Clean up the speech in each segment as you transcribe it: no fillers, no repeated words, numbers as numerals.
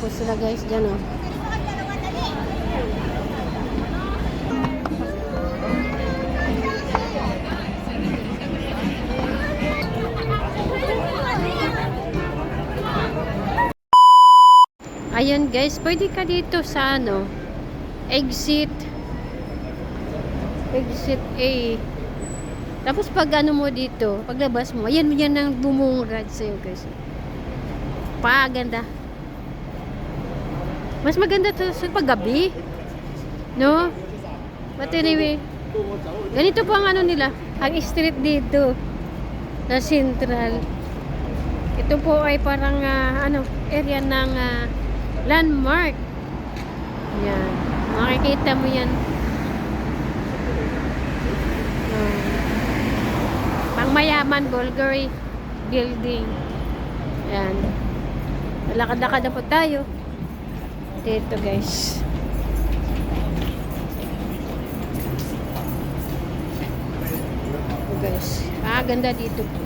Po sila guys dyan oh. Ayan guys, pwede ka dito sa ano, exit A. Tapos pag ano mo dito, paglabas mo, ayan yan ang bumungad sa'yo guys. Paganda. Mas maganda to sa paggabi. No? But anyway, ganito po ang ano nila, ang street dito na Central. Ito po ay parang ano, area ng landmark. Yan. Makikita mo yan. Pang mayaman Bulgari building. Yan. Lakad-lakad na po tayo. Dito guys. Guys. Ganda dito po.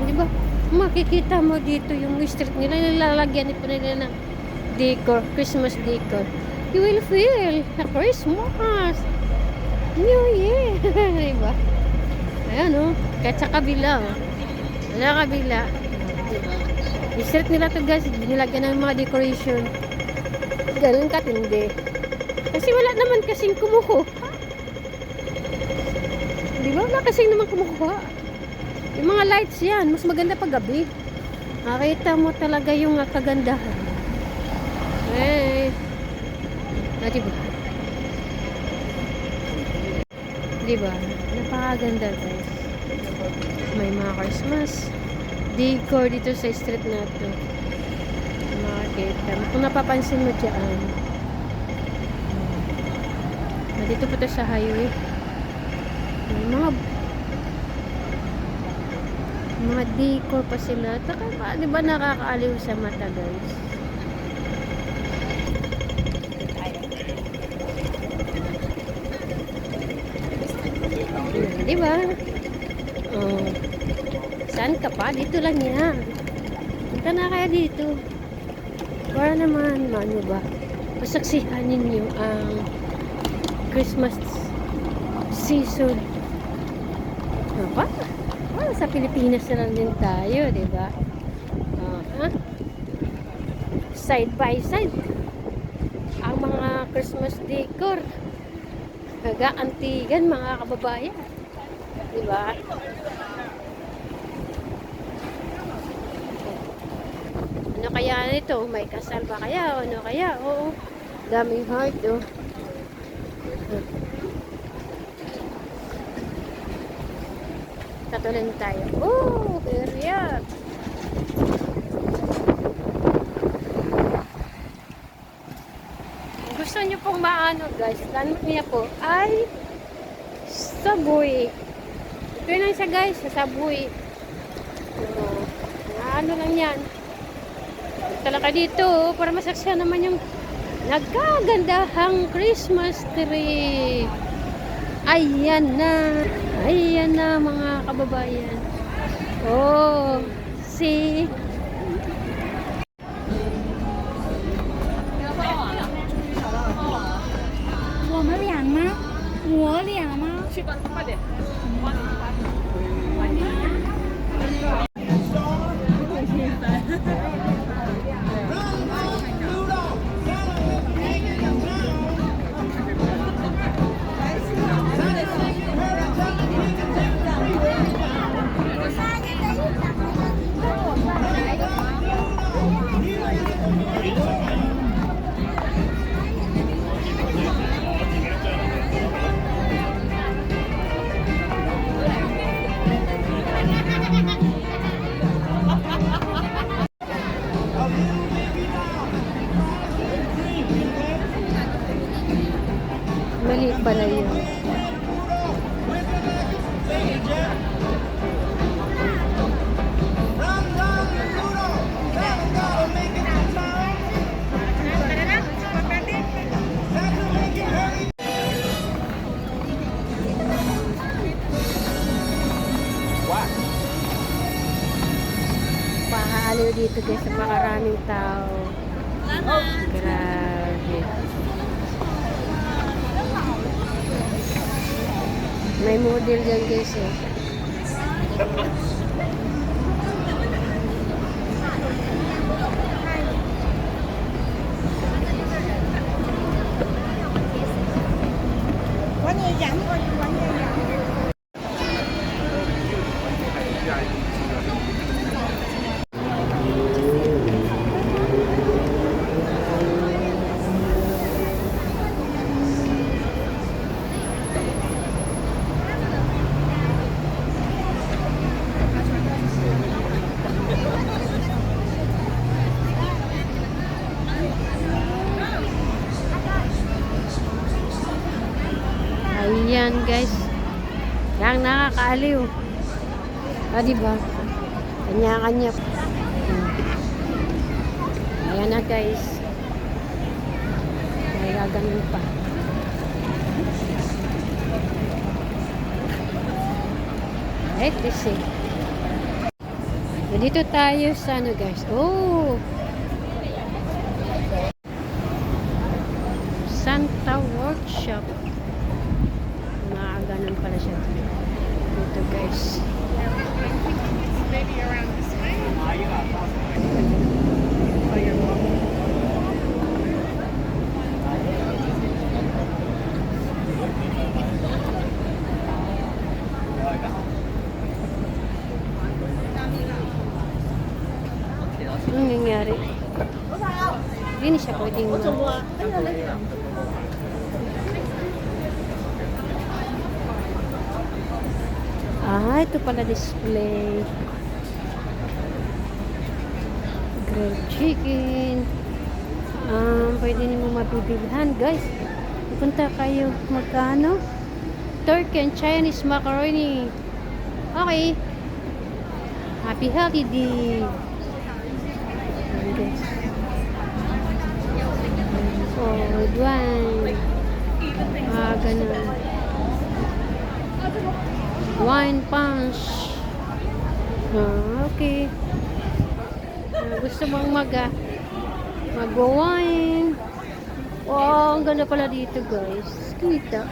Di ba? Makikita mo dito yung street nila, nilalagyan po nila ng decor, Christmas decor. You will feel the Christmas New Year. Diba? Ayan o, kahit sa kabila o. Sa kabila. Yung street nila to guys, nilagyan ng mga decoration. Ganun katindi. Kasi wala naman kasing kumukuha. Diba? Wala kasing naman kumukuha. Yung mga lights yan, mas maganda pag gabi. Makita mo talaga yung kagandahan. Eh. Diba? Diba? Napakaganda guys. May mga Christmas decor dito sa street na to. Makikita. Kung napapansin mo dyan. Dito po to sa highway. May mga decor pa sila. Taka, di ba nakakaaliw sa mata guys? Di ba? Oh. Saan ka pa? Dito lang yan. Punta na kaya dito. Para naman, ano ba? Pasaksihan ninyo ang Christmas season. Ano ba? Sa Pilipinas na lang din tayo, di ba? Side by side ang mga Christmas decor. Kagaantigan mga kababayan. Di ba? Ano kaya nito? May kasal ba kaya? Ano kaya? Oo. Daming heart, oh. Katuloy tayo. Oh, area. Gusto nyo pong maano guys, landmark niya po ay Subway. Ito lang siya guys, sa Subway. Ano lang yan. Talaga dito, para masaksihan naman yung nagkagandahang Christmas tree. Ayan na mga kababayan. Oh, see? dito guys, napakaraming tao. Grabe. May model dyan guys eh. Ayan guys. Yang nakakaaliw. Diba? Kanya-kanya. Ayan na guys. May gaganon pa. Right, let's see. Dito tayo sa ano guys. Oh! Santa Workshop. Ganun pala siya. Dito guys. Maybe around this way. Anong nangyari? Hindi siya pwedeng ito pala display. Grilled chicken. Pwede nyo mabibilhan, guys. Punta kayo. Magkano? Turkey and Chinese macaroni. Okay. Happy healthy day. Ayan, guys. Oh, wine. Ganun. Wine punch. Okay. Gusto mong mag-wine. Wow, ang ganda pala dito guys. Kita.